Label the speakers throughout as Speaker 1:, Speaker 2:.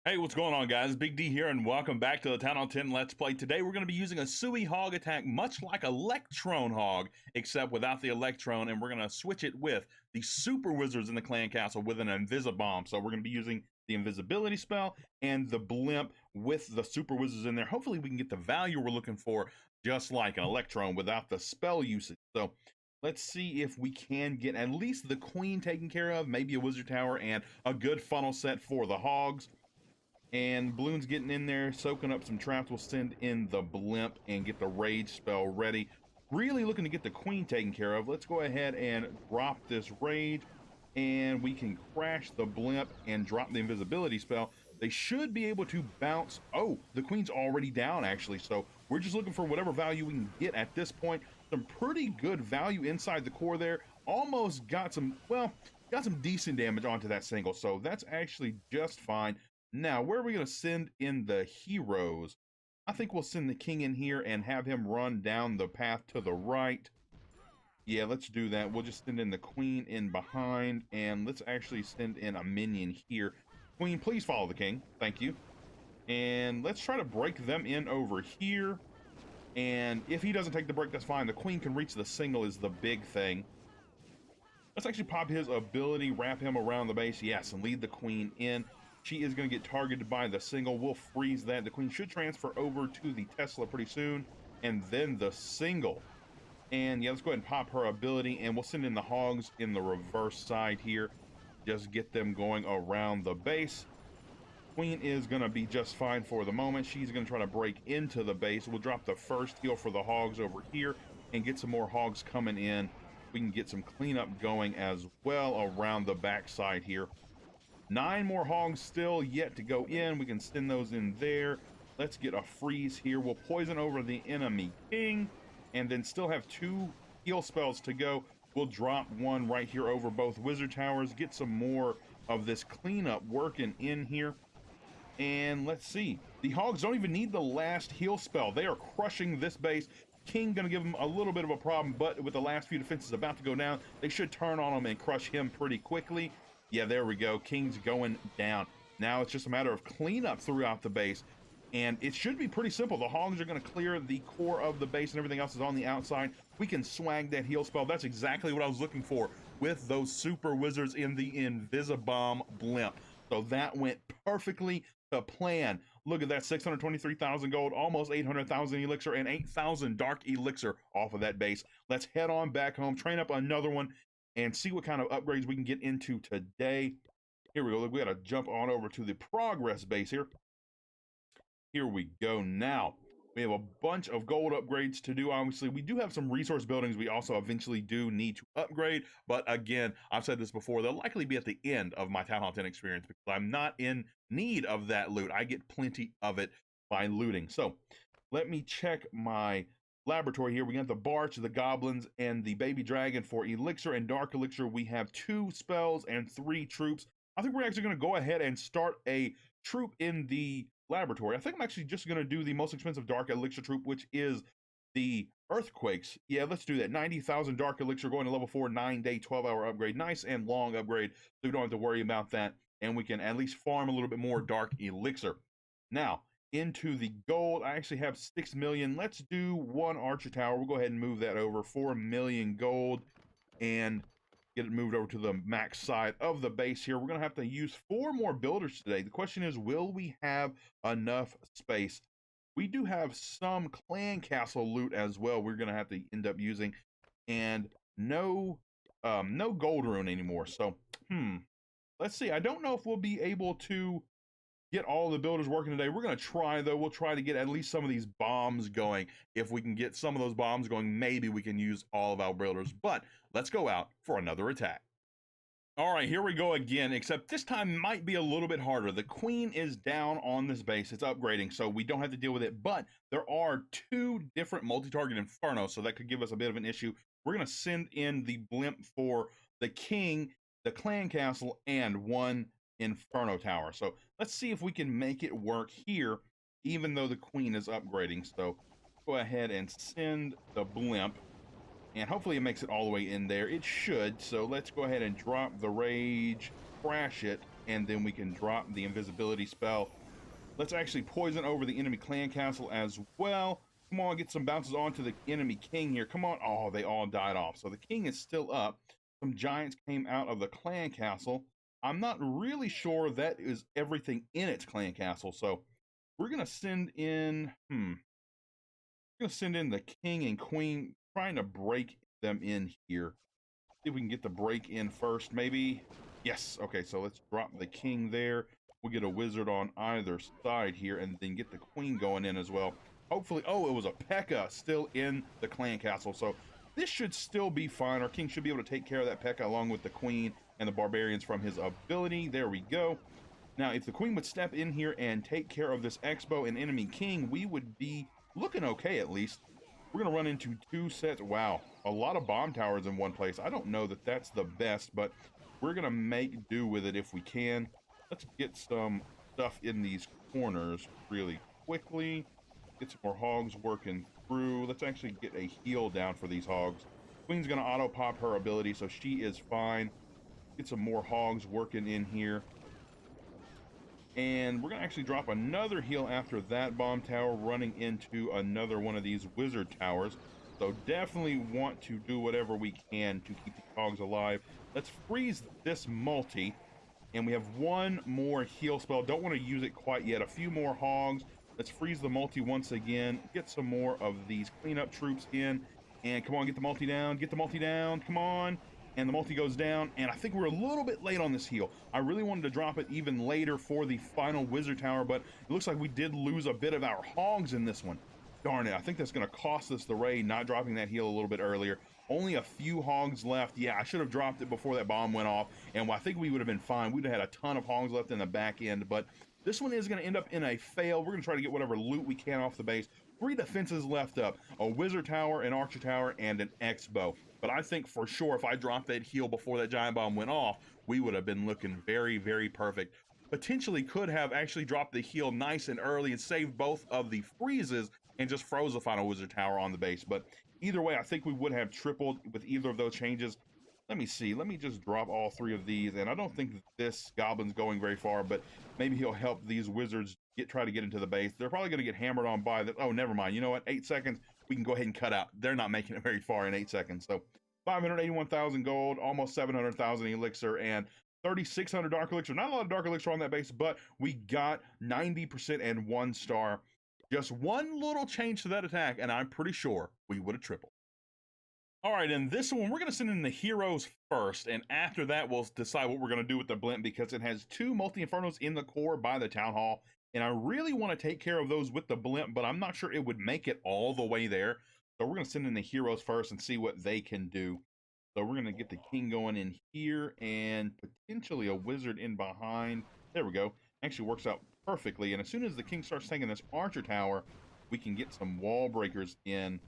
Speaker 1: Hey, what's going on, guys? Big D here, and welcome back to the Town on 10 Let's Play. Today, we're going to be using a Sui Hog attack, much like Electron Hog, except without the Electron, and we're going to switch it with the Super Wizards in the Clan Castle with an InvisiBomb. So we're going to be using the invisibility spell and the blimp with the Super Wizards in there. Hopefully, we can get the value we're looking for, just like an Electron, without the spell usage. So let's see if we can get at least the Queen taken care of, maybe a Wizard Tower, and a good funnel set for the Hogs. And Balloon's getting in there, soaking up some traps. We'll send in the blimp and get the rage spell ready. Really looking to get the queen taken care of. Let's go ahead and drop this rage, and we can crash the blimp and drop the invisibility spell. They should be able to bounce. Oh, the queen's already down, actually. So we're just looking for whatever value we can get at this point. Some pretty good value inside the core there. Almost got some, well, got some decent damage onto that single. So that's actually just fine. Now, where are we going to send in the heroes? I think we'll send the king in here and have him run down the path to the right. Yeah, let's do that. We'll just send in the queen in behind, and let's actually send in a minion here. Queen, please follow the king. Thank you. And let's try to break them in over here. And if he doesn't take the break, that's fine. The queen can reach the single is the big thing. Let's actually pop his ability, wrap him around the base. Yes, and lead the queen in. She is going to get targeted by the single. We'll freeze that. The queen should transfer over to the Tesla pretty soon. And then the single. And yeah, let's go ahead and pop her ability. And we'll send in the hogs in the reverse side here. Just get them going around the base. Queen is going to be just fine for the moment. She's going to try to break into the base. We'll drop the first heal for the hogs over here. And get some more hogs coming in. We can get some cleanup going as well around the backside here. 9 more hogs still yet to go in. We can send those in there. Let's get a freeze here. We'll poison over the enemy king and then still have 2 heal spells to go. We'll drop one right here over both wizard towers, get some more of this cleanup working in here. And let's see. The hogs don't even need the last heal spell. They are crushing this base. King gonna give them a little bit of a problem, but with the last few defenses about to go down, they should turn on him and crush him pretty quickly. Yeah, there we go. King's going down. Now it's just a matter of cleanup throughout the base. And it should be pretty simple. The hogs are going to clear the core of the base and everything else is on the outside. We can swag that heal spell. That's exactly what I was looking for with those super wizards in the InvisiBomb blimp. So that went perfectly to plan. Look at that, 623,000 gold, almost 800,000 elixir, and 8,000 dark elixir off of that base. Let's head on back home, train up another one, and see what kind of upgrades we can get into today. Here we go. Look, we got to jump on over to the progress base here. Here we go. Now, we have a bunch of gold upgrades to do. Obviously, we do have some resource buildings we also eventually do need to upgrade. But again, I've said this before, they'll likely be at the end of my Town Hall 10 experience because I'm not in need of that loot. I get plenty of it by looting. So let me check my laboratory here. We got the Barch, the Goblins, and the Baby Dragon for Elixir and Dark Elixir. We have 2 spells and 3 troops. I think we're actually going to go ahead and start a troop in the laboratory. I think I'm actually just going to do the most expensive Dark Elixir troop, which is the Earthquakes. Yeah, let's do that. 90,000 Dark Elixir going to level 4, 9-day, 12-hour upgrade. Nice and long upgrade, so we don't have to worry about that. And we can at least farm a little bit more Dark Elixir. Now, into the gold, I actually have 6 million. Let's do 1 Archer Tower. We'll go ahead and move that over. 4 million gold and get it moved over to the max side of the base here. We're going to have to use 4 more builders today. The question is, will we have enough space? We do have some clan castle loot as well we're going to have to end up using, and no gold rune anymore. So, let's see. I don't know if we'll be able to get all the builders working today. We're going to try, though. We'll try to get at least some of these bombs going. If we can get some of those bombs going, maybe we can use all of our builders. But let's go out for another attack. All right, here we go again, except this time might be a little bit harder. The queen is down on this base. It's upgrading, so we don't have to deal with it. But there are 2 different multi-target infernos, so that could give us a bit of an issue. We're going to send in the blimp for the king, the clan castle, and 1 Inferno Tower. So let's see if we can make it work here, even though the queen is upgrading. So go ahead and send the blimp, and hopefully it makes it all the way in there. It should. So let's go ahead and drop the rage, crash it, and then we can drop the invisibility spell. Let's actually poison over the enemy clan castle as well. Come on, get some bounces onto the enemy king here. Come on. Oh, they all died off. So the king is still up. Some giants came out of the clan castle. I'm not really sure that is everything in its clan castle. So we're going to send in, we're going to send in the king and queen, trying to break them in here. See if we can get the break in first, maybe. Yes. Okay, so let's drop the king there. We'll get a wizard on either side here and then get the queen going in as well. Hopefully, oh, it was a P.E.K.K.A. still in the clan castle. So this should still be fine. Our king should be able to take care of that P.E.K.K.A. along with the queen and the barbarians from his ability. There we go. Now, if the queen would step in here and take care of this Expo and enemy king, we would be looking okay at least. We're going to run into 2 sets. Wow, a lot of bomb towers in one place. I don't know that that's the best, but we're going to make do with it if we can. Let's get some stuff in these corners really quickly. Get some more hogs working through. Let's actually get a heal down for these hogs. Queen's going to auto-pop her ability, so she is fine. Get some more hogs working in here. And we're going to actually drop another heal after that bomb tower, running into another one of these wizard towers. So definitely want to do whatever we can to keep the hogs alive. Let's freeze this multi. And we have one more heal spell. Don't want to use it quite yet. A few more hogs. Let's freeze the multi once again. Get some more of these cleanup troops in. And come on, get the multi down. Get the multi down. Come on. And the multi goes down, and I think we're a little bit late on this heal. I really wanted to drop it even later for the final wizard tower, but it looks like we did lose a bit of our hogs in this one. Darn it, I think that's going to cost us the raid, not dropping that heal a little bit earlier. Only a few hogs left. Yeah, I should have dropped it before that bomb went off, and I think we would have been fine. We'd have had a ton of hogs left in the back end, but this one is going to end up in a fail. We're going to try to get whatever loot we can off the base. 3 defenses left up, a wizard tower, an archer tower, and an X-bow. But I think for sure if I dropped that heal before that giant bomb went off, we would have been looking very, very perfect. Potentially could have actually dropped the heal nice and early and saved both of the freezes and just froze the final wizard tower on the base. But either way, I think we would have tripled with either of those changes. Let me see. Let me just drop all 3 of these. And I don't think this goblin's going very far, but maybe he'll help these wizards try to get into the base. They're probably going to get hammered on by that. Oh, never mind. You know what? 8 seconds. We can go ahead and cut out. They're not making it very far in 8 seconds. So 581,000 gold, almost 700,000 elixir, and 3,600 dark elixir. Not a lot of dark elixir on that base, but we got 90% and 1 star. Just one little change to that attack, and I'm pretty sure we would have tripled. All right, in this one, we're going to send in the heroes first, and after that, we'll decide what we're going to do with the blimp, because it has 2 multi-infernos in the core by the town hall, and I really want to take care of those with the blimp, but I'm not sure it would make it all the way there. So we're going to send in the heroes first and see what they can do. So we're going to get the king going in here, and potentially a wizard in behind. There we go. Actually works out perfectly, and as soon as the king starts taking this archer tower, we can get some wall breakers in.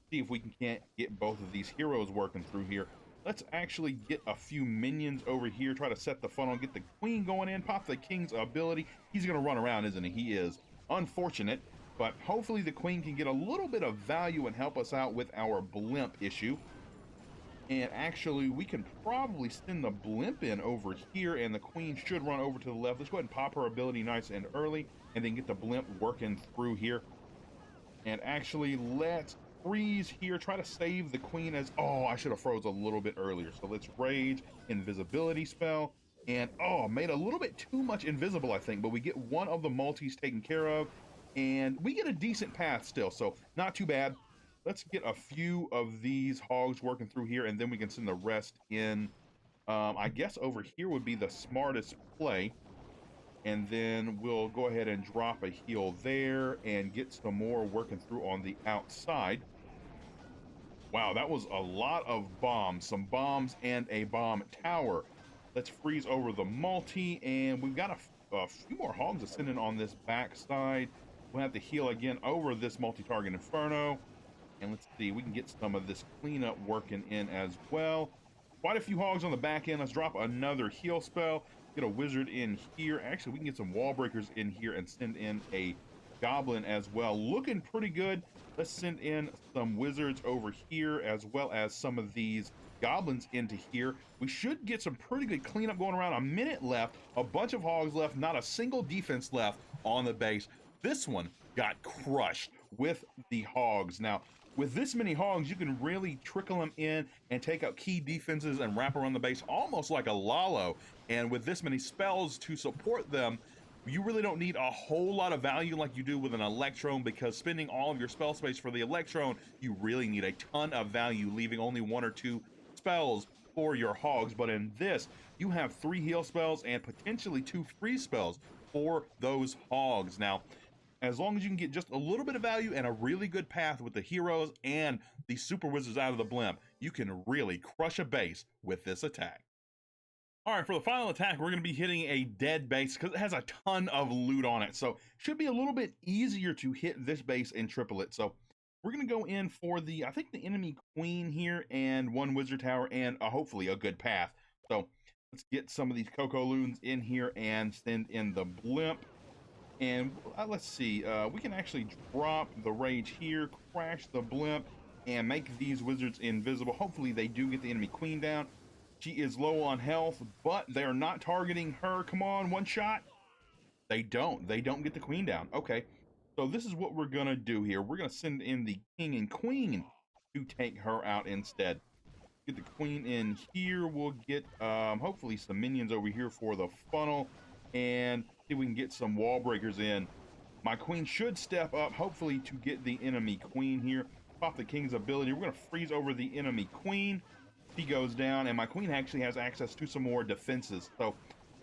Speaker 1: See if we can't get both of these heroes working through here. Let's actually get a few minions over here, try to set the funnel, get the queen going in, pop the king's ability. He's going to run around, isn't he? He is. Unfortunate, but hopefully the queen can get a little bit of value and help us out with our blimp issue. And actually, we can probably send the blimp in over here, and the queen should run over to the left. Let's go ahead and pop her ability nice and early, and then get the blimp working through here. And actually, let's freeze here, try to save the queen as, oh, I should have froze a little bit earlier. So let's rage, invisibility spell, and oh, made a little bit too much invisible, I think, but we get one of the multis taken care of, and we get a decent path still, so not too bad. Let's get a few of these hogs working through here, and then we can send the rest in. I guess over here would be the smartest play. And then we'll go ahead and drop a heal there and get some more working through on the outside. Wow, that was a lot of bombs. Some bombs and a bomb tower. Let's freeze over the multi, and we've got a few more hogs ascending on this back side. We'll have to heal again over this multi-target inferno. And let's see, we can get some of this cleanup working in as well. Quite a few hogs on the back end. Let's drop another heal spell. Get a wizard in here. Actually, we can get some wall breakers in here and send in a goblin as well. Looking pretty good. Let's send in some wizards over here as well as some of these goblins into here. We should get some pretty good cleanup going around. A minute left, a bunch of hogs left, not a single defense left on the base. This one got crushed with the hogs. Now, with this many hogs, you can really trickle them in and take out key defenses and wrap around the base almost like a Lalo. And with this many spells to support them, you really don't need a whole lot of value like you do with an Electron, because spending all of your spell space for the Electron, you really need a ton of value, leaving only 1 or 2 spells for your hogs. But in this, you have 3 heal spells and potentially 2 free spells for those hogs. Now, as long as you can get just a little bit of value and a really good path with the heroes and the super wizards out of the blimp, you can really crush a base with this attack. All right, for the final attack, we're going to be hitting a dead base because it has a ton of loot on it. So should be a little bit easier to hit this base and triple it. So we're going to go in for the, I think, the enemy queen here and 1 wizard tower and hopefully a good path. So let's get some of these Coco Loons in here and send in the blimp. And let's see, we can actually drop the rage here, crash the blimp, and make these wizards invisible. Hopefully they do get the enemy queen down. She is low on health, but they're not targeting her. Come on, 1 shot. They don't get the queen down. Okay, so this is what we're gonna do here. We're gonna send in the king and queen to take her out instead. Get the queen in here. We'll get hopefully some minions over here for the funnel, and see if we can get some wall breakers in. My queen should step up, hopefully, to get the enemy queen here. Pop the king's ability. We're gonna freeze over the enemy queen. He goes down, and my queen actually has access to some more defenses. So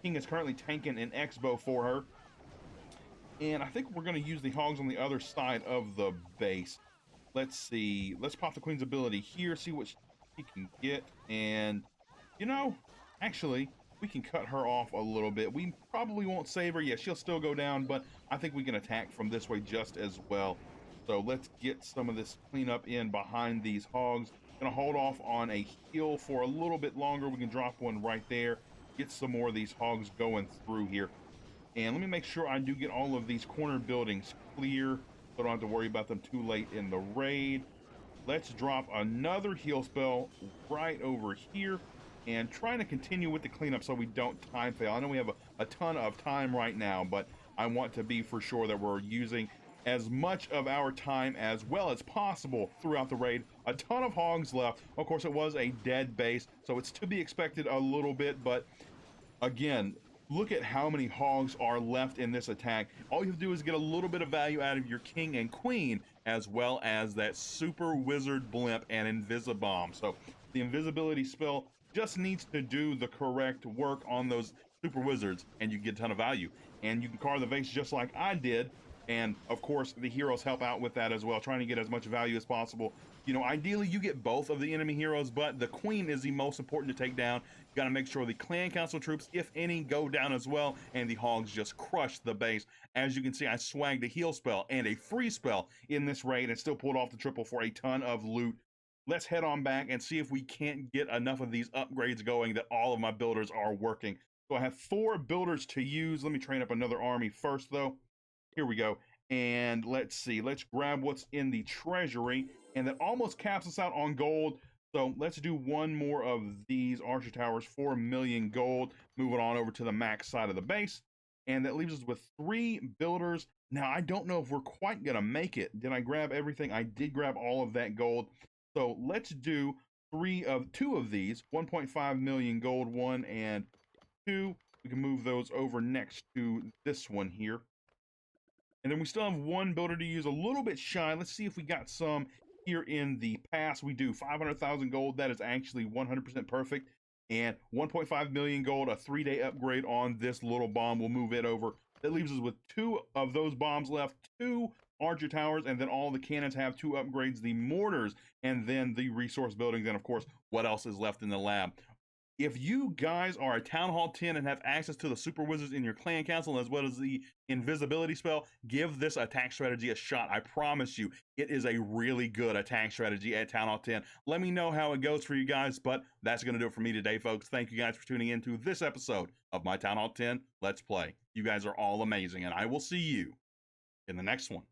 Speaker 1: king is currently tanking an X-bow for her. And I think we're going to use the hogs on the other side of the base. Let's see. Let's pop the queen's ability here, see what she can get. And, you know, actually, we can cut her off a little bit. We probably won't save her. Yeah, she'll still go down, but I think we can attack from this way just as well. So let's get some of this cleanup in behind these hogs. Gonna hold off on a heal for a little bit longer. We can drop one right there, get some more of these hogs going through here. And let me make sure I do get all of these corner buildings clear, so I don't have to worry about them too late in the raid. Let's drop another heal spell right over here and trying to continue with the cleanup so we don't time fail. I know we have a ton of time right now, but I want to be for sure that we're using as much of our time as well as possible throughout the raid. A ton of hogs left. Of course, it was a dead base, so it's to be expected a little bit, but again, look at how many hogs are left in this attack. All you have to do is get a little bit of value out of your king and queen, as well as that super wizard blimp and InvisiBomb. So the invisibility spell just needs to do the correct work on those super wizards, and you get a ton of value. And you can carve the base just like I did. And of course, the heroes help out with that as well, trying to get as much value as possible. You know, ideally you get both of the enemy heroes, but the queen is the most important to take down. You got to make sure the clan council troops, if any, go down as well, and the hogs just crush the base. As you can see, I swagged a heal spell and a free spell in this raid and still pulled off the triple for a ton of loot. Let's head on back and see if we can't get enough of these upgrades going that all of my builders are working. So I have 4 builders to use. Let me train up another army first, though. Here we go. And let's see. Let's grab what's in the treasury. And that almost caps us out on gold. So let's do 1 more of these archer towers, 4 million gold. Moving on over to the max side of the base. And that leaves us with 3 builders. Now, I don't know if we're quite going to make it. Did I grab everything? I did grab all of that gold. So let's do 2 of these. 1.5 million gold, 1 and 2. We can move those over next to this one here. And then we still have 1 builder to use, a little bit shy. Let's see if we got some here in the past. We do 500,000 gold. That is actually 100% perfect. And 1.5 million gold, a 3-day upgrade on this little bomb. We'll move it over. That leaves us with 2 of those bombs left, 2 archer towers, and then all the cannons have 2 upgrades, the mortars, and then the resource buildings, and of course, what else is left in the lab. If you guys are a Town Hall 10 and have access to the super wizards in your clan council as well as the invisibility spell, give this attack strategy a shot. I promise you, it is a really good attack strategy at Town Hall 10. Let me know how it goes for you guys, but that's going to do it for me today, folks. Thank you guys for tuning in to this episode of my Town Hall 10 Let's Play. You guys are all amazing, and I will see you in the next one.